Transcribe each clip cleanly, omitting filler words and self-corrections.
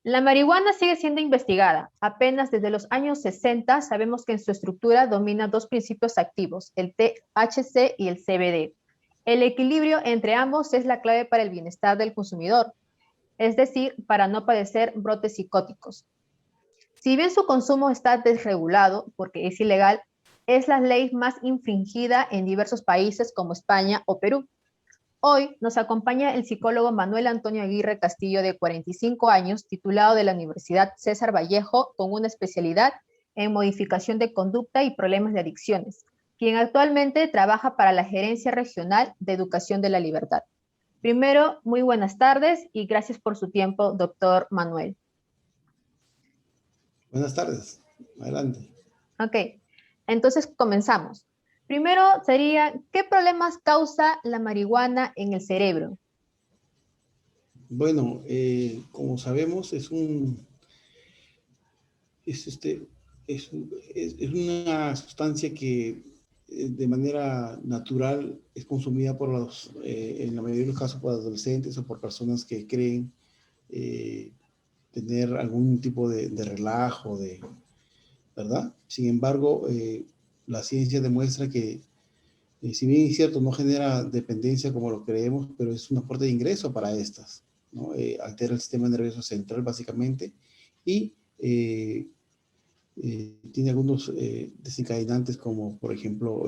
La marihuana sigue siendo investigada. Apenas desde los años 60 sabemos que en su estructura domina dos principios activos, el THC y el CBD. El equilibrio entre ambos es la clave para el bienestar del consumidor, es decir, para no padecer brotes psicóticos. Si bien su consumo está desregulado, porque es ilegal, es la ley más infringida en diversos países como España o Perú. Hoy nos acompaña el psicólogo Manuel Antonio Aguirre Castillo, de 45 años, titulado de la Universidad César Vallejo, con una especialidad en modificación de conducta y problemas de adicciones, quien actualmente trabaja para la Gerencia Regional de Educación de la Libertad. Primero, muy buenas tardes y gracias por su tiempo, doctor Manuel. Buenas tardes, adelante. Ok, entonces comenzamos. Primero sería, ¿qué problemas causa la marihuana en el cerebro? Bueno, como sabemos, es, este, es una sustancia que de manera natural es consumida por en la mayoría de los casos por adolescentes o por personas que creen eh, tener algún tipo de relajo, ¿verdad? Sin embargo, la ciencia demuestra que si bien es cierto, no genera dependencia como lo creemos, pero es una fuente de ingreso para estas, ¿no? Altera el sistema nervioso central básicamente y tiene algunos desencadenantes como, por ejemplo,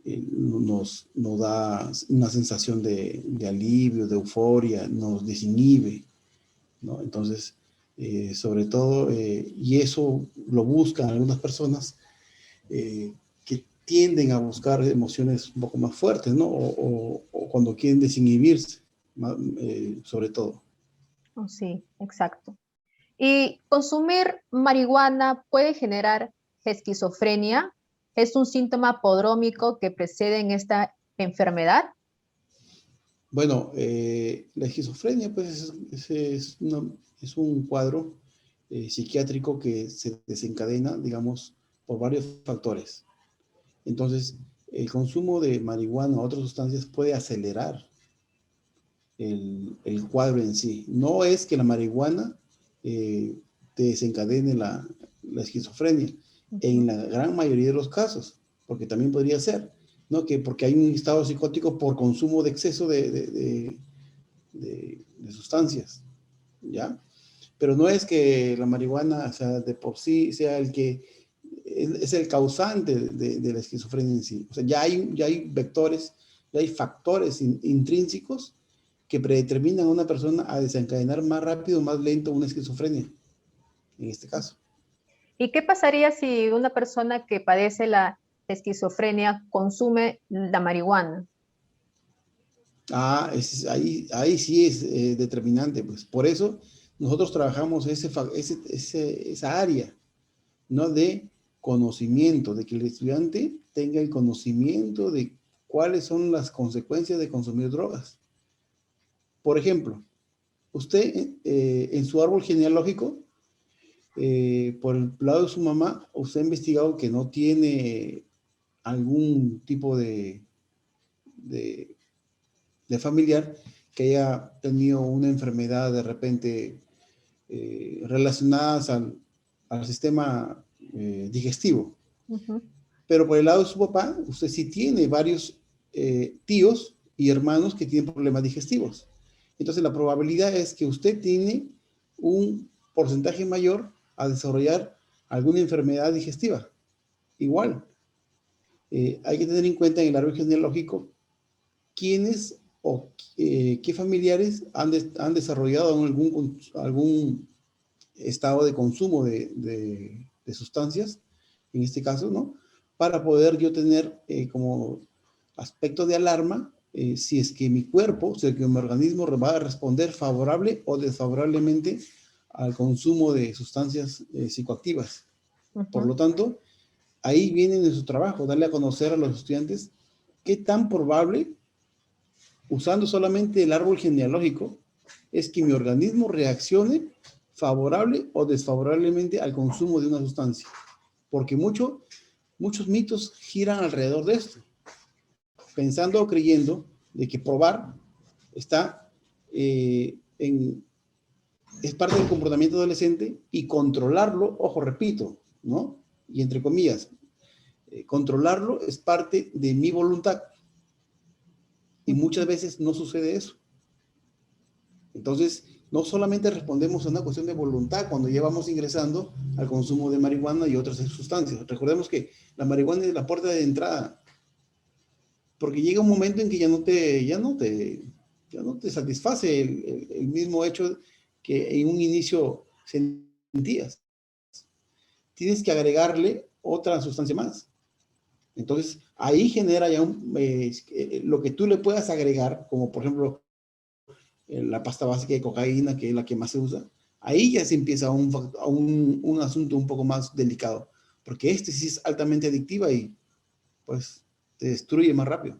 nos da una sensación de alivio, de euforia, nos desinhibe, ¿no? Entonces, sobre todo, y eso lo buscan algunas personas, que tienden a buscar emociones un poco más fuertes, ¿no? O cuando quieren desinhibirse, sobre todo. Oh, sí, exacto. ¿Y consumir marihuana puede generar esquizofrenia? ¿Es un síntoma prodrómico que precede en esta enfermedad? Bueno, la esquizofrenia, pues, es un cuadro psiquiátrico que se desencadena, digamos, por varios factores. Entonces, el consumo de marihuana o otras sustancias puede acelerar el cuadro en sí. No es que la marihuana te desencadene la esquizofrenia, en la gran mayoría de los casos, porque también podría ser, ¿no? Que porque hay un estado psicótico por consumo de exceso de sustancias, ¿ya? Pero no es que la marihuana, o sea, de por sí sea el que es el causante de la esquizofrenia en sí. O sea, ya hay vectores, ya hay factores intrínsecos que predeterminan a una persona a desencadenar más rápido o más lento una esquizofrenia, en este caso. ¿Y qué pasaría si una persona que padece la esquizofrenia consume la marihuana? Ahí sí es determinante, pues. Por eso nosotros trabajamos esa área, ¿no? De conocimiento, de que el estudiante tenga el conocimiento de cuáles son las consecuencias de consumir drogas. Por ejemplo, usted en su árbol genealógico, por el lado de su mamá, usted ha investigado que no tiene algún tipo de, de familiar que haya tenido una enfermedad de repente relacionadas al sistema digestivo. Ujú. Pero por el lado de su papá, usted sí tiene varios tíos y hermanos que tienen problemas digestivos. Entonces la probabilidad es que usted tiene un porcentaje mayor a desarrollar alguna enfermedad digestiva. Igual, hay que tener en cuenta en el árbol genealógico quiénes o qué familiares han desarrollado algún estado de consumo de sustancias, en este caso, ¿no? Para poder yo tener como aspecto de alarma si es que mi cuerpo, si es que mi organismo va a responder favorable o desfavorablemente al consumo de sustancias psicoactivas. Por Ujú. lo tanto, ahí viene en su trabajo, darle a conocer a los estudiantes qué tan probable, usando solamente el árbol genealógico, es que mi organismo reaccione favorable o desfavorablemente al consumo de una sustancia. Porque muchos mitos giran alrededor de esto, pensando o creyendo de que probar está en es parte del comportamiento adolescente y controlarlo, ojo, repito, ¿no? Y entre comillas, controlarlo es parte de mi voluntad. Y muchas veces no sucede eso. Entonces, no solamente respondemos a una cuestión de voluntad cuando ya vamos ingresando al consumo de marihuana y otras sustancias. Recordemos que la marihuana es la puerta de entrada, porque llega un momento en que ya no te satisface el mismo hecho que en un inicio sentías. Tienes que agregarle otra sustancia más. Entonces, ahí genera ya lo que tú le puedas agregar, como por ejemplo la pasta básica de cocaína, que es la que más se usa. Ahí ya se empieza un asunto un poco más delicado, porque este sí es altamente adictiva y pues te destruye más rápido.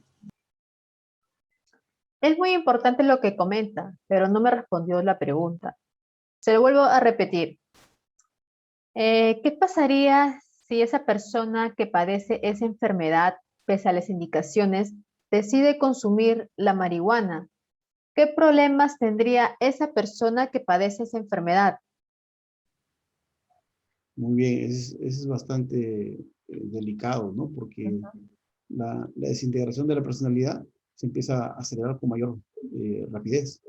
Es muy importante lo que comenta, pero no me respondió la pregunta. Se lo vuelvo a repetir. ¿Qué pasaría si esa persona que padece esa enfermedad, pese a las indicaciones, decide consumir la marihuana? ¿Qué problemas tendría esa persona que padece esa enfermedad? Muy bien, es bastante delicado, ¿no? Porque la desintegración de la personalidad se empieza a acelerar con mayor rapidez,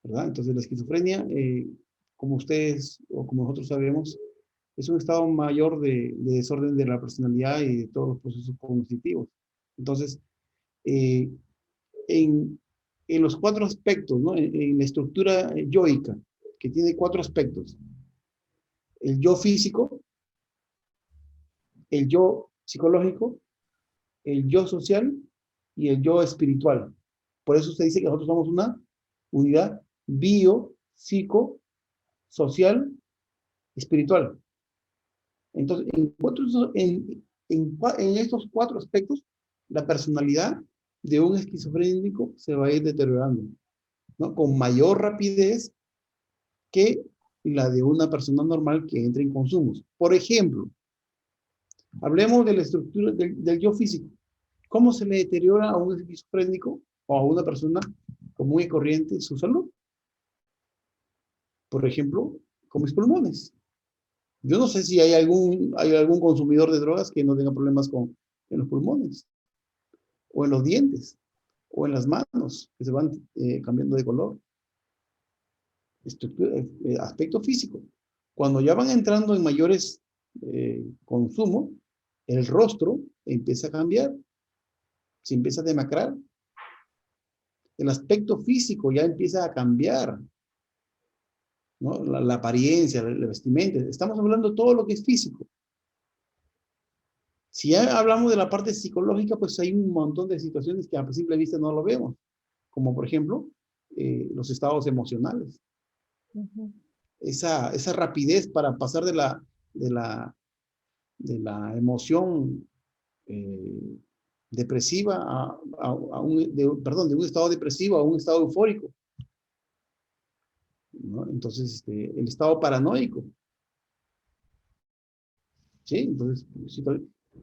¿verdad? Entonces la esquizofrenia, como ustedes o como nosotros sabemos, es un estado mayor de desorden de la personalidad y de todos los procesos cognitivos. Entonces, eh, en, en, los cuatro aspectos, ¿no? En la estructura yoica, que tiene cuatro aspectos: el yo físico, el yo psicológico, el yo social y el yo espiritual. Por eso usted dice que nosotros somos una unidad bio, psico, social, espiritual. Entonces, en estos cuatro aspectos, la personalidad de un esquizofrénico se va a ir deteriorando, ¿no? Con mayor rapidez que la de una persona normal que entra en consumos. Por ejemplo, hablemos de la estructura del yo físico. ¿Cómo se le deteriora a un esquizofrénico o a una persona común y corriente su salud? Por ejemplo, con mis pulmones. Yo no sé si hay algún consumidor de drogas que no tenga problemas en los pulmones, o en los dientes, o en las manos, que se van cambiando de color. Aspecto físico. Cuando ya van entrando en mayores consumos, el rostro empieza a cambiar, se empieza a demacrar. El aspecto físico ya empieza a cambiar, ¿no? La apariencia, la vestimenta. Estamos hablando de todo lo que es físico. Si ya hablamos de la parte psicológica, pues hay un montón de situaciones que a simple vista no lo vemos, como por ejemplo los estados emocionales. Esa rapidez para pasar de la emoción depresiva de un estado depresivo a un estado eufórico, ¿no? Entonces, el estado paranoico, ¿sí? Entonces,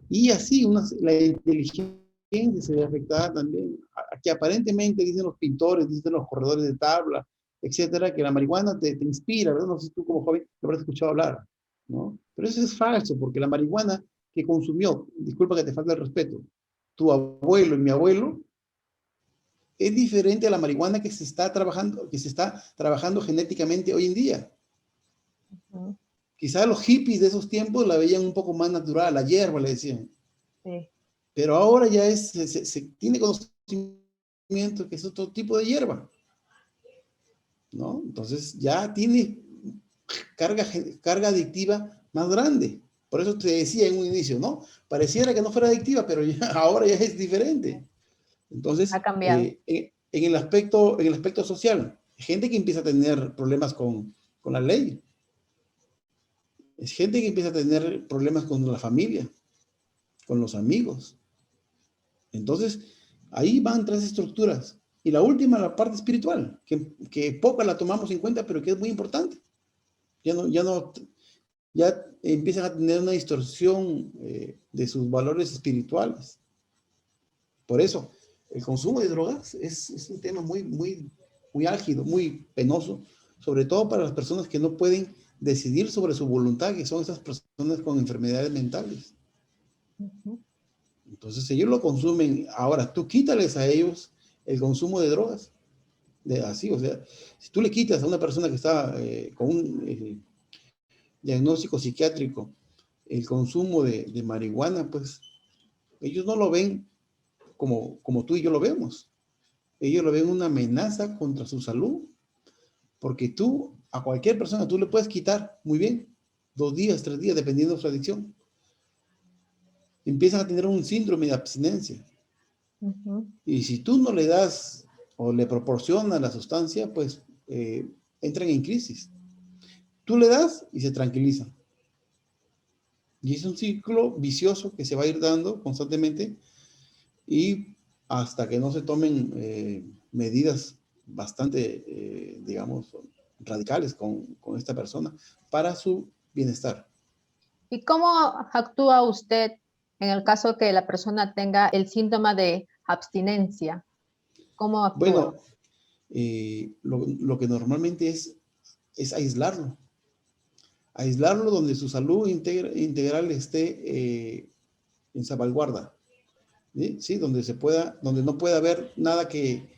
y así la inteligencia se ve afectada también, que aparentemente dicen los pintores, dicen los corredores de tabla, etcétera, que la marihuana te inspira, ¿verdad? No sé si tú como joven lo habrás escuchado hablar, ¿no? Pero eso es falso, porque la marihuana que consumió, disculpa que te falta el respeto, tu abuelo y mi abuelo, es diferente a la marihuana que se está trabajando genéticamente hoy en día. Quizás los hippies de esos tiempos la veían un poco más natural, la hierba le decían. Sí. Pero ahora ya se tiene conocimiento que es otro tipo de hierba, ¿no? Entonces ya tiene carga adictiva más grande. Por eso te decía en un inicio, ¿no? Pareciera que no fuera adictiva, pero ahora ya es diferente. Entonces, ha cambiado. En el aspecto social, gente que empieza a tener problemas con la ley. Es gente que empieza a tener problemas con la familia, con los amigos. Entonces, ahí van tres estructuras. Y la última, la parte espiritual, que poca la tomamos en cuenta, pero que es muy importante. Ya empiezan a tener una distorsión de sus valores espirituales. Por eso, el consumo de drogas es un tema muy, muy, muy álgido, muy penoso, sobre todo para las personas que no pueden decidir sobre su voluntad, que son esas personas con enfermedades mentales. Entonces ellos lo consumen. Ahora, tú quítales a ellos el consumo de drogas. Así, o sea, si tú le quitas a una persona que está con un diagnóstico psiquiátrico el consumo de marihuana, pues ellos no lo ven como tú y yo lo vemos. Ellos lo ven una amenaza contra su salud, porque tú, a cualquier persona, tú le puedes quitar, muy bien, 2 días, 3 días, dependiendo de su adicción. Empiezan a tener un síndrome de abstinencia. Y si tú no le das o le proporcionas la sustancia, pues entran en crisis. Tú le das y se tranquilizan. Y es un ciclo vicioso que se va a ir dando constantemente y hasta que no se tomen medidas bastante, digamos, radicales con esta persona para su bienestar. ¿Y cómo actúa usted en el caso que la persona tenga el síntoma de abstinencia? ¿Cómo actúa? Bueno, lo que normalmente es aislarlo. Aislarlo donde su salud integral esté en salvaguarda. ¿Sí? Donde no pueda haber nada que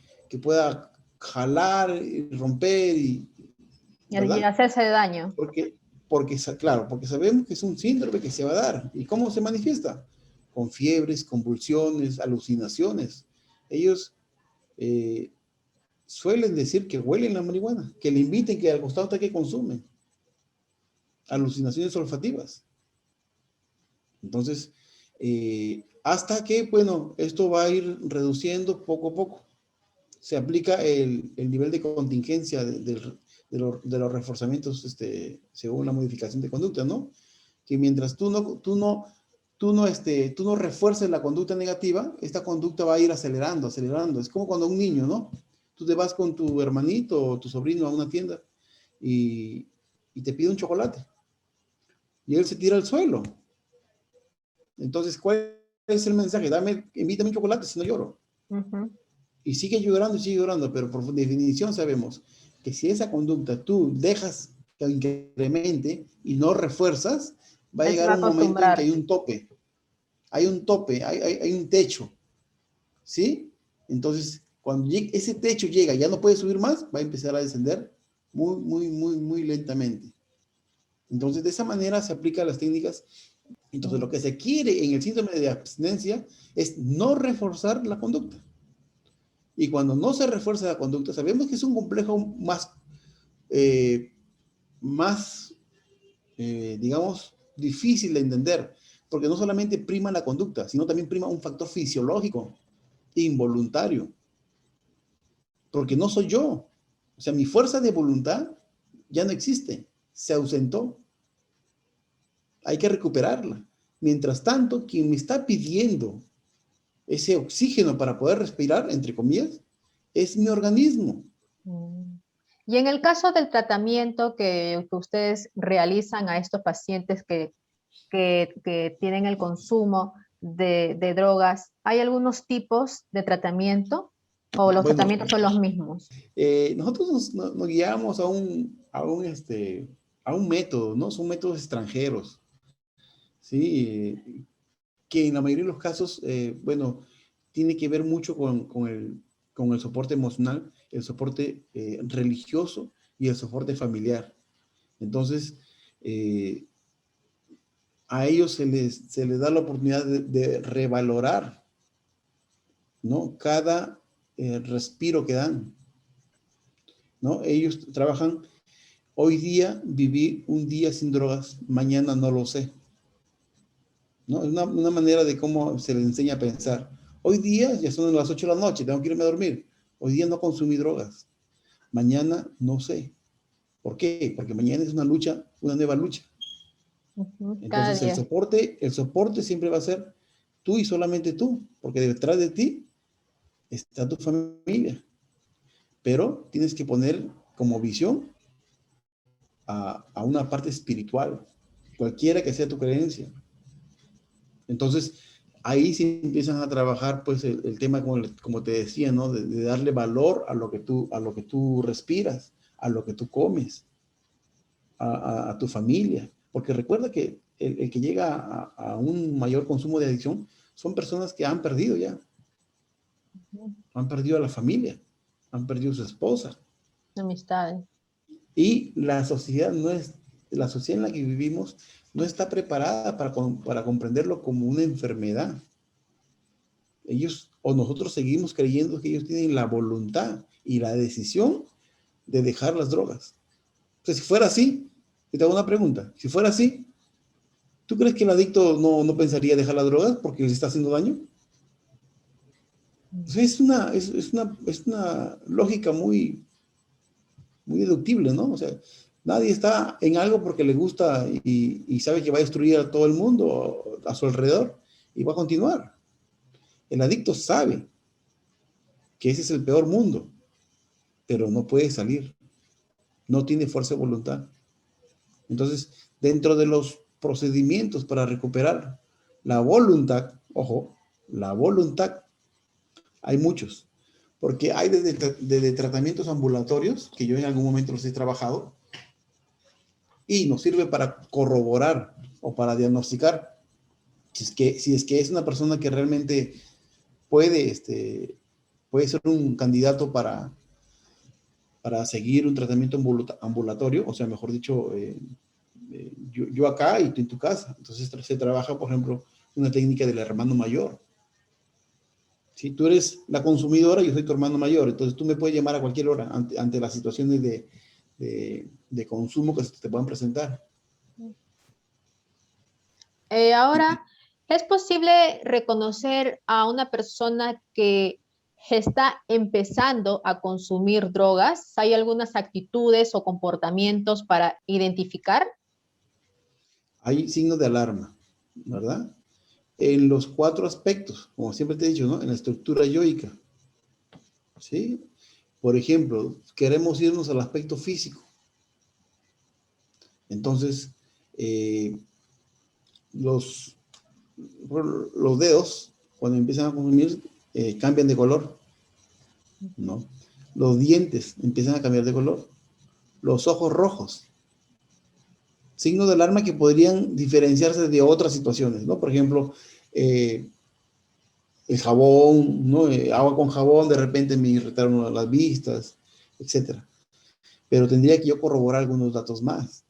pueda jalar y romper, Y ¿verdad? hacerse daño. Claro, porque sabemos que es un síndrome que se va a dar. ¿Y cómo se manifiesta? Con fiebres, convulsiones, alucinaciones. Ellos suelen decir que huelen la marihuana, que le inviten, que al costado está que consumen. Alucinaciones olfativas. Entonces, hasta que, bueno, esto va a ir reduciendo poco a poco. Se aplica el nivel de contingencia de los reforzamientos según la modificación de conducta, ¿no? Que mientras tú no refuerces la conducta negativa, esta conducta va a ir acelerando, acelerando. Es como cuando un niño, ¿no? Tú te vas con tu hermanito o tu sobrino a una tienda y te pide un chocolate y él se tira al suelo. Entonces, ¿cuál es el mensaje? Invítame un chocolate si no lloro. Y sigue llorando, pero por definición sabemos que si esa conducta tú dejas que incremente y no refuerzas, va a Él se llegar va a un momento en que acostumbrar. hay un tope, hay un techo, ¿sí? Entonces, cuando ese techo llega, ya no puede subir más, va a empezar a descender muy, muy, muy, muy lentamente. Entonces, de esa manera se aplican las técnicas. Entonces, lo que se quiere en el síndrome de abstinencia es no reforzar la conducta. Y cuando no se refuerza la conducta, sabemos que es un complejo digamos, difícil de entender, porque no solamente prima la conducta, sino también prima un factor fisiológico, involuntario, porque no soy yo. O sea, mi fuerza de voluntad ya no existe, se ausentó. Hay que recuperarla. Mientras tanto, quien me está pidiendo ese oxígeno para poder respirar, entre comillas, es mi organismo. Y en el caso del tratamiento que ustedes realizan a estos pacientes que tienen el consumo de drogas, ¿hay algunos tipos de tratamiento o los Bueno, tratamientos son los mismos? nosotros nos guiamos a un método, ¿no? Son métodos extranjeros, ¿sí? Que en la mayoría de los casos, bueno, tiene que ver mucho con el soporte emocional, el soporte religioso y el soporte familiar. Entonces, a ellos se les da la oportunidad de revalorar, ¿no? Cada respiro que dan, ¿no? Ellos trabajan, hoy día viví un día sin drogas, mañana no lo sé, ¿no? Es una manera de cómo se les enseña a pensar. Hoy día ya son las 8 de la noche, tengo que irme a dormir. Hoy día no consumí drogas, mañana no sé. ¿Por qué? Porque mañana es una lucha, una nueva lucha. Cada Entonces día. el soporte siempre va a ser tú y solamente tú, porque detrás de ti está tu familia. Pero tienes que poner como visión a una parte espiritual, cualquiera que sea tu creencia. Entonces, ahí sí empiezan a trabajar pues el tema, como te decía, ¿no? De darle valor a lo que tú respiras, a lo que tú comes, a tu familia. Porque recuerda que el que llega a un mayor consumo de adicción son personas que han perdido ya. Han perdido a la familia, han perdido a su esposa. Amistades. Y la sociedad la sociedad en la que vivimos no está preparada para comprenderlo como una enfermedad. Ellos o nosotros seguimos creyendo que ellos tienen la voluntad y la decisión de dejar las drogas. Entonces, si fuera así, te hago una pregunta. Si fuera así, ¿tú crees que el adicto no pensaría dejar las drogas porque les está haciendo daño? O sea, es una lógica muy, muy deductible, ¿no? O sea, nadie está en algo porque le gusta y sabe que va a destruir a todo el mundo a su alrededor y va a continuar. El adicto sabe que ese es el peor mundo, pero no puede salir, no tiene fuerza de voluntad. Entonces, dentro de los procedimientos para recuperar la voluntad, ojo, la voluntad, hay muchos, porque hay desde tratamientos ambulatorios, que yo en algún momento los he trabajado, y nos sirve para corroborar o para diagnosticar si es que es una persona que realmente puede ser un candidato para seguir un tratamiento ambulatorio, o sea, mejor dicho, yo acá y tú en tu casa. Entonces se trabaja, por ejemplo, una técnica del hermano mayor. Si tú eres la consumidora, yo soy tu hermano mayor, entonces tú me puedes llamar a cualquier hora ante las situaciones de consumo que se te puedan presentar. Ahora, ¿es posible reconocer a una persona que está empezando a consumir drogas? ¿Hay algunas actitudes o comportamientos para identificar? Hay signos de alarma, ¿verdad? En los 4 aspectos, como siempre te he dicho, ¿no? En la estructura yoica, ¿sí? Por ejemplo, queremos irnos al aspecto físico. Entonces, los, los dedos, cuando empiezan a consumir, cambian de color, ¿no? Los dientes empiezan a cambiar de color. Los ojos rojos. Signos de alarma que podrían diferenciarse de otras situaciones, ¿no? Por ejemplo, el jabón, ¿no? Agua con jabón, de repente me irritaron las vistas, etcétera. Pero tendría que yo corroborar algunos datos más,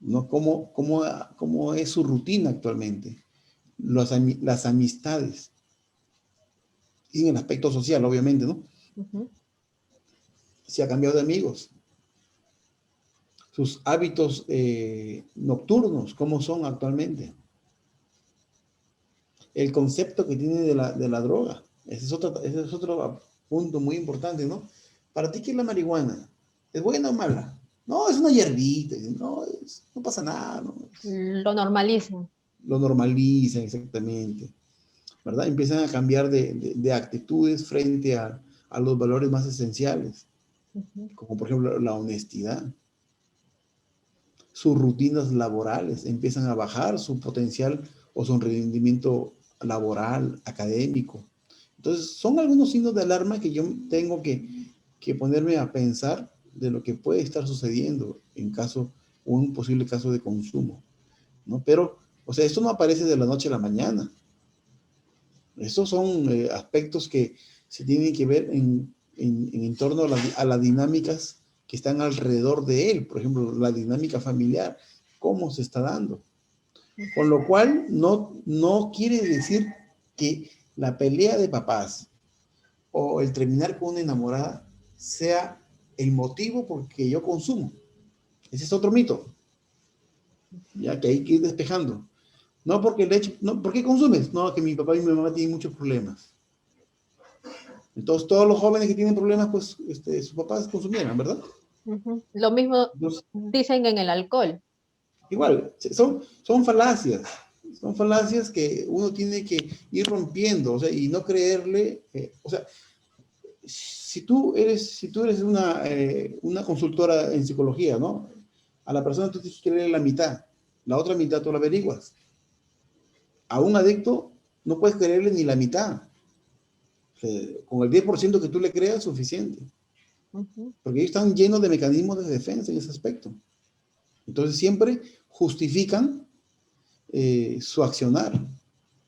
¿no? ¿Cómo es su rutina actualmente? Las amistades. Y en el aspecto social, obviamente, ¿no? Si ha cambiado de amigos. Sus hábitos nocturnos, ¿cómo son actualmente? El concepto que tiene de la droga. Ese es otro punto muy importante, ¿no? ¿Para ti qué es la marihuana? ¿Es buena o mala? No, es una hierbita. No pasa nada, ¿no? Lo normalizan. Lo normalizan exactamente, ¿verdad? Empiezan a cambiar de actitudes frente a los valores más esenciales, como por ejemplo la honestidad. Sus rutinas laborales empiezan a bajar su potencial o su rendimiento laboral, académico. Entonces, son algunos signos de alarma que yo tengo que ponerme a pensar de lo que puede estar sucediendo en un posible caso de consumo, ¿no? Pero, o sea, esto no aparece de la noche a la mañana. Estos son aspectos que se tienen que ver en torno a las dinámicas que están alrededor de él. Por ejemplo, la dinámica familiar, cómo se está dando. Con lo cual, no quiere decir que la pelea de papás o el terminar con una enamorada sea el motivo por que yo consumo. Ese es otro mito, ya que hay que ir despejando. No porque el hecho, no, ¿por qué consumes? No, que mi papá y mi mamá tienen muchos problemas. Entonces, todos los jóvenes que tienen problemas, pues, sus papás consumieran, ¿verdad? Lo mismo Entonces, dicen en el alcohol. igual, son falacias. Son falacias que uno tiene que ir rompiendo, o sea, y no creerle, o sea, si tú eres una consultora en psicología, ¿no? A la persona tú tienes que creerle la mitad, la otra mitad tú la averiguas. A un adicto no puedes creerle ni la mitad. O sea, con el 10% que tú le creas, suficiente. porque ellos están llenos de mecanismos de defensa en ese aspecto. Entonces siempre justifican su accionar.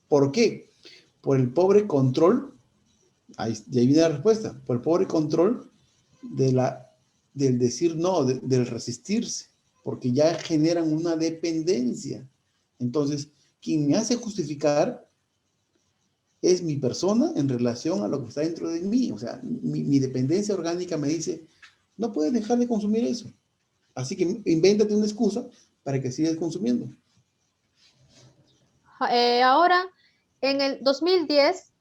¿Por qué? Por el pobre control, y ahí viene la respuesta, por el pobre control del decir no, del resistirse, porque ya generan una dependencia. Entonces, quien me hace justificar es mi persona en relación a lo que está dentro de mí. O sea, mi dependencia orgánica me dice, no puedes dejar de consumir eso. Así que invéntate una excusa para que sigas consumiendo. Ahora, en el 2010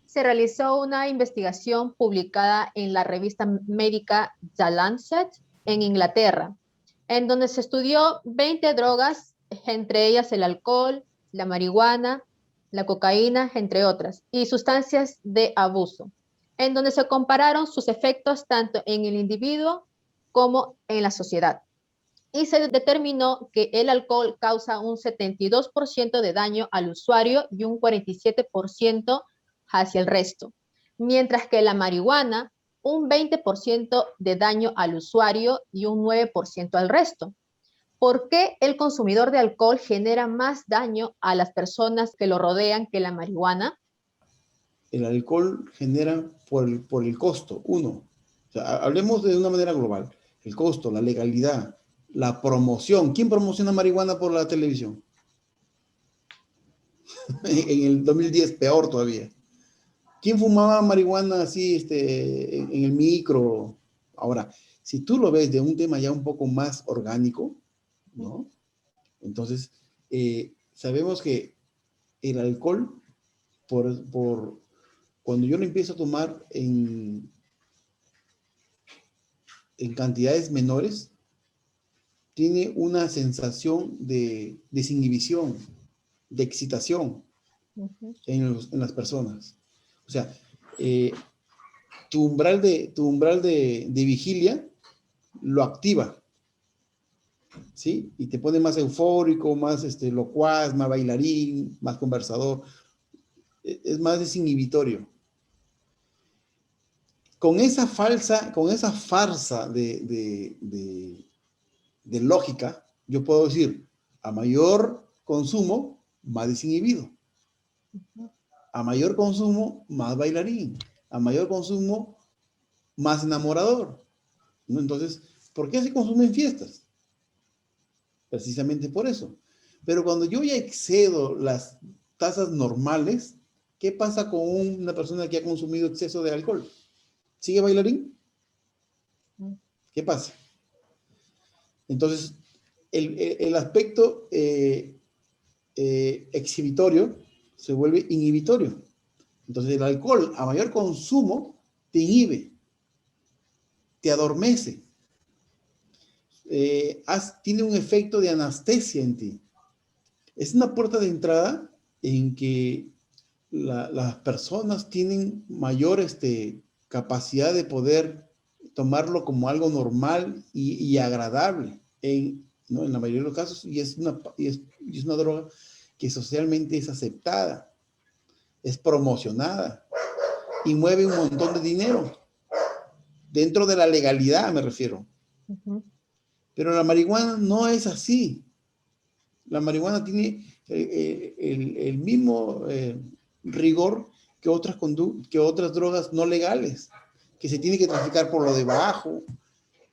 se realizó una investigación publicada en la revista médica The Lancet en Inglaterra, en donde se estudió 20 drogas, entre ellas el alcohol, la marihuana, la cocaína, entre otras, y sustancias de abuso, en donde se compararon sus efectos tanto en el individuo como en la sociedad. Y se determinó que el alcohol causa un 72% de daño al usuario y un 47% hacia el resto, mientras que la marihuana un 20% de daño al usuario y un 9% al resto. ¿Por qué el consumidor de alcohol genera más daño a las personas que lo rodean que la marihuana? El alcohol genera por el costo, uno. O sea, hablemos de una manera global. El costo, la legalidad, la promoción. ¿Quién promociona marihuana por la televisión? En el 2010, peor todavía. ¿Quién fumaba marihuana así en el micro? Ahora, si tú lo ves de un tema ya un poco más orgánico, ¿no? Entonces, sabemos que el alcohol, cuando yo lo empiezo a tomar en cantidades menores, tiene una sensación de desinhibición, de excitación en las personas. O sea, tu umbral de vigilia lo activa, ¿sí? Y te pone más eufórico, más locuaz, más bailarín, más conversador. Es más desinhibitorio. Con esa farsa de lógica, yo puedo decir, a mayor consumo, más desinhibido. A mayor consumo, más bailarín. A mayor consumo, más enamorador, ¿no? Entonces, ¿por qué se consume en fiestas? Precisamente por eso. Pero cuando yo ya excedo las tasas normales, ¿qué pasa con una persona que ha consumido exceso de alcohol? ¿Sigue bailarín? ¿Qué pasa? Entonces, el aspecto exhibitorio se vuelve inhibitorio. Entonces, el alcohol a mayor consumo te inhibe, te adormece, tiene un efecto de anestesia en ti. Es una puerta de entrada en que las personas tienen mayor capacidad de poder tomarlo como algo normal y agradable, ¿no? En la mayoría de los casos, y es una droga que socialmente es aceptada, es promocionada y mueve un montón de dinero, dentro de la legalidad me refiero. Pero la marihuana no es así. La marihuana tiene el mismo rigor que otras drogas no legales, que se tiene que traficar por lo debajo,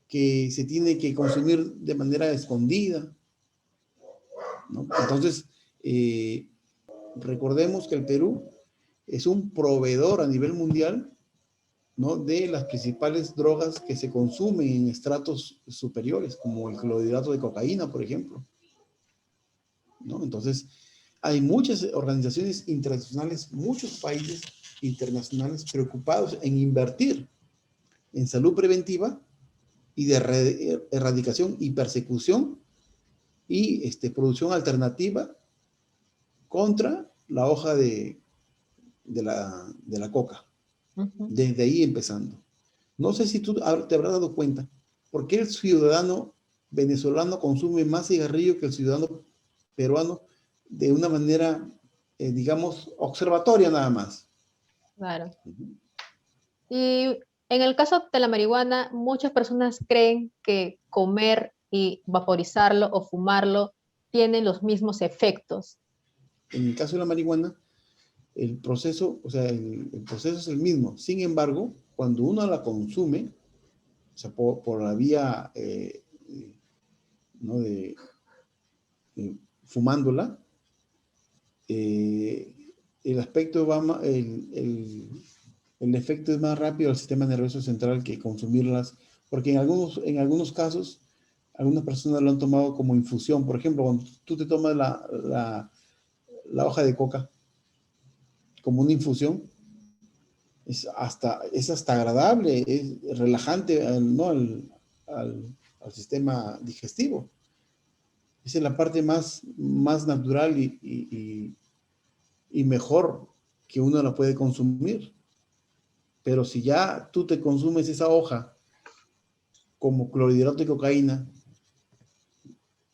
que se tiene que consumir de manera escondida, ¿no? Entonces, recordemos que el Perú es un proveedor a nivel mundial, ¿no?, de las principales drogas que se consumen en estratos superiores, como el clorhidrato de cocaína, por ejemplo, ¿no? Entonces, hay muchas organizaciones internacionales, muchos países internacionales preocupados en invertir en salud preventiva y de erradicación y persecución y producción alternativa contra la hoja de la coca. Desde ahí empezando. No sé si tú te habrás dado cuenta, ¿por qué el ciudadano venezolano consume más cigarrillo que el ciudadano peruano de una manera, digamos, observatoria nada más? Claro. Y En el caso de la marihuana, muchas personas creen que comer y vaporizarlo o fumarlo tienen los mismos efectos. En el caso de la marihuana, el proceso, o sea, el proceso es el mismo. Sin embargo, cuando uno la consume, o sea, por la vía, ¿no? Fumándola, eh, el aspecto va el efecto es más rápido al sistema nervioso central que consumirlas, porque en algunos casos, algunas personas lo han tomado como infusión. Por ejemplo, cuando tú te tomas la hoja de coca como una infusión, es hasta agradable, es relajante, ¿no? Al sistema digestivo. Esa es la parte más natural y mejor que uno la puede consumir. Pero si ya tú te consumes esa hoja como clorhidrato de cocaína,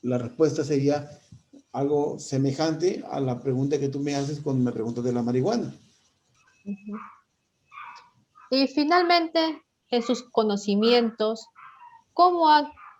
la respuesta sería algo semejante a la pregunta que tú me haces cuando me preguntas de la marihuana. Ujú. Y finalmente, en sus conocimientos, ¿cómo,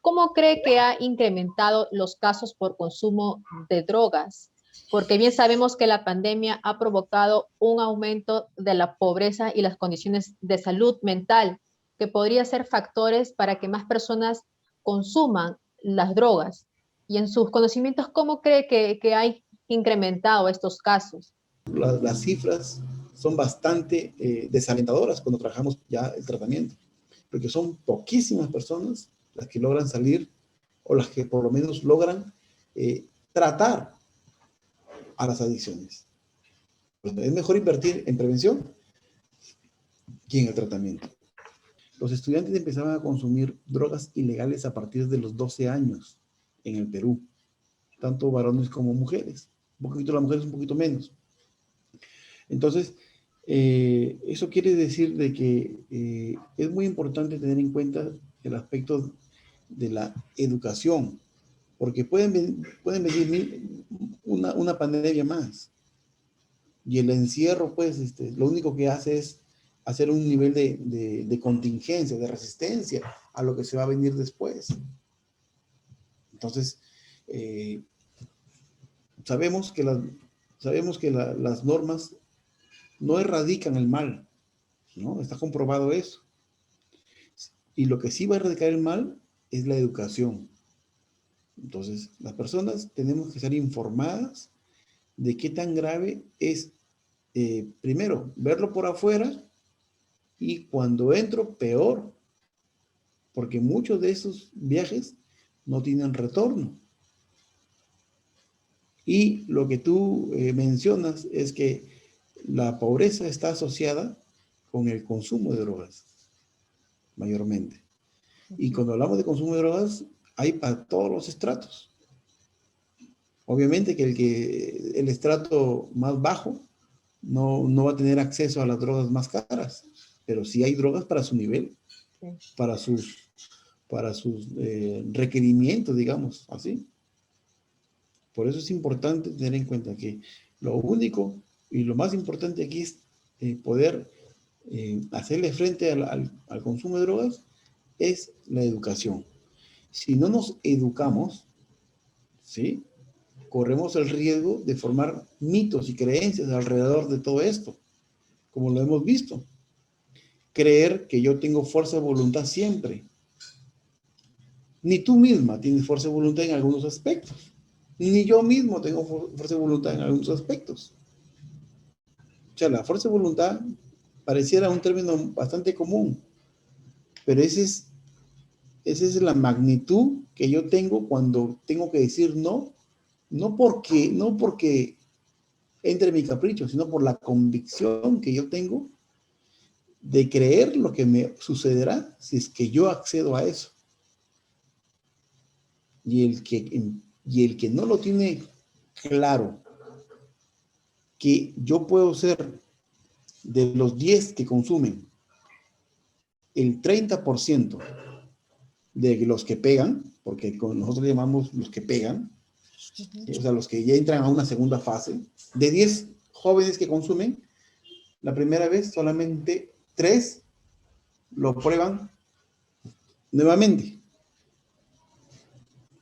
cómo cree que ha incrementado los casos por consumo de drogas? Porque bien sabemos que la pandemia ha provocado un aumento de la pobreza y las condiciones de salud mental, que podría ser factores para que más personas consuman las drogas. Y en sus conocimientos, ¿cómo cree que ha incrementado estos casos? Las cifras son bastante desalentadoras cuando trabajamos ya el tratamiento, porque son poquísimas personas las que logran salir o las que por lo menos logran tratar a las adicciones. Pues es mejor invertir en prevención que en el tratamiento. Los estudiantes empezaban a consumir drogas ilegales a partir de los 12 años en el Perú, tanto varones como mujeres. Un poquito las mujeres, un poquito menos. Entonces, eso quiere decir de que es muy importante tener en cuenta el aspecto de la educación, porque pueden venir una pandemia más. Y el encierro, pues, lo único que hace es hacer un nivel de contingencia, de resistencia a lo que se va a venir después. Entonces, eh, sabemos que, las normas no erradican el mal, ¿no? Está comprobado eso. Y lo que sí va a erradicar el mal es la educación. Entonces, las personas tenemos que estar informadas de qué tan grave es, primero, verlo por afuera y cuando entro, peor, porque muchos de esos viajes no tienen retorno. Y lo que tú mencionas es que la pobreza está asociada con el consumo de drogas, mayormente. Y cuando hablamos de consumo de drogas, hay para todos los estratos. Obviamente que el estrato más bajo no va a tener acceso a las drogas más caras, pero sí hay drogas para su nivel, para sus requerimientos, digamos, así. Por eso es importante tener en cuenta que lo único y lo más importante aquí es poder hacerle frente al consumo de drogas es la educación. Si no nos educamos, ¿sí? Corremos el riesgo de formar mitos y creencias alrededor de todo esto, como lo hemos visto. Creer que yo tengo fuerza de voluntad siempre. Ni tú misma tienes fuerza de voluntad en algunos aspectos. Ni yo mismo tengo fuerza de voluntad en algunos aspectos. O sea, la fuerza de voluntad pareciera un término bastante común, pero esa es la magnitud que yo tengo cuando tengo que decir no, no porque entre mi capricho, sino por la convicción que yo tengo de creer lo que me sucederá si es que yo accedo a eso. Y el que no lo tiene claro, que yo puedo ser de los 10 que consumen, el 30% de los que pegan, porque nosotros llamamos los que pegan, o sea, los que ya entran a una segunda fase, de 10 jóvenes que consumen, la primera vez solamente 3 lo prueban nuevamente.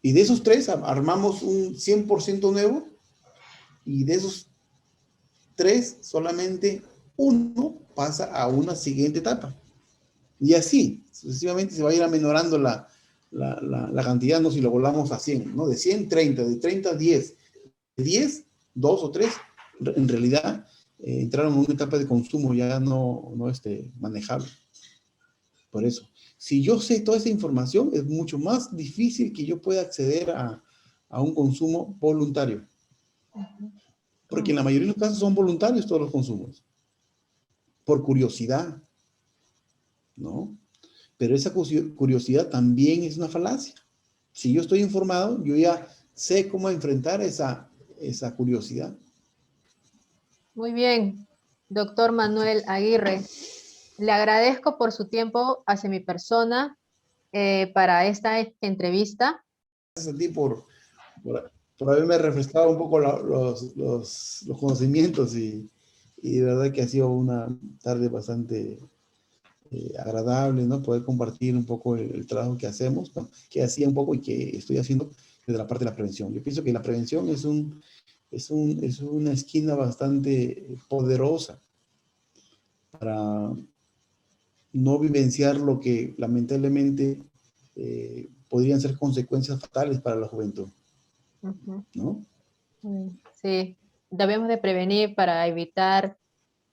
Y de esos 3 armamos un 100% nuevo, y de esos 3 solamente uno pasa a una siguiente etapa. Y así, sucesivamente se va a ir amenorando la cantidad, ¿no? Si lo volvamos a 100, ¿no? De 100, 30, de 30, 10. De 10, 2 o 3, en realidad, entraron en una etapa de consumo ya no manejable. Por eso, si yo sé toda esa información, es mucho más difícil que yo pueda acceder a un consumo voluntario. Porque en la mayoría de los casos son voluntarios todos los consumos. Por curiosidad, ¿no? Pero esa curiosidad también es una falacia. Si yo estoy informado, yo ya sé cómo enfrentar esa curiosidad. Muy bien, doctor Manuel Aguirre. Le agradezco por su tiempo hacia mi persona para esta entrevista. Gracias a ti por haberme refrescado un poco los conocimientos, y de verdad que ha sido una tarde bastante agradable, ¿no? Poder compartir un poco el trabajo que hacemos, ¿no? Que hacía un poco y que estoy haciendo desde la parte de la prevención. Yo pienso que la prevención es una esquina bastante poderosa para no vivenciar lo que lamentablemente podrían ser consecuencias fatales para la juventud, ¿no? Sí, debemos de prevenir para evitar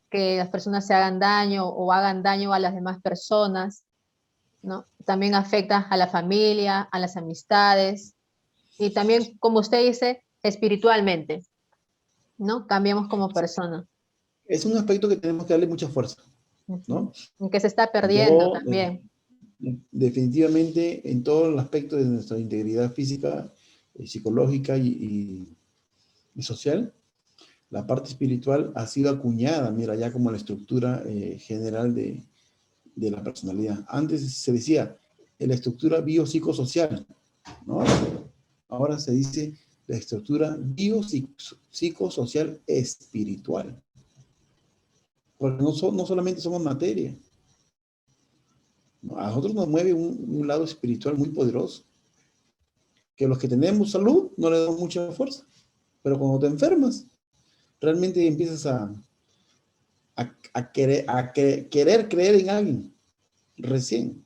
que las personas se hagan daño o hagan daño a las demás personas, ¿no? También afecta a la familia, a las amistades y también, como usted dice, espiritualmente, ¿no? Cambiamos como persona. Es un aspecto que tenemos que darle mucha fuerza, ¿no? Que se está perdiendo Yo, también. definitivamente, en todo el aspecto de nuestra integridad física, psicológica y social, la parte espiritual ha sido acuñada, mira, ya como la estructura general de la personalidad. Antes se decía la estructura biopsicosocial, ¿no? Ahora se dice la estructura biopsicosocial espiritual. Porque no solamente somos materia. A nosotros nos mueve un lado espiritual muy poderoso. Que los que tenemos salud no le damos mucha fuerza. Pero cuando te enfermas, realmente empiezas a querer creer en alguien recién.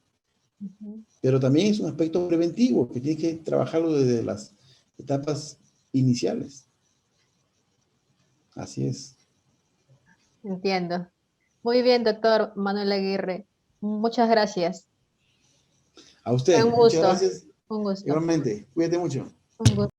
Pero también es un aspecto preventivo que tienes que trabajarlo desde las etapas iniciales. Así es. Entiendo. Muy bien, doctor Manuel Aguirre. Muchas gracias. A Fue usted, un muchas gusto. gracias. Un gusto. Igualmente, cuídate mucho. Un gusto.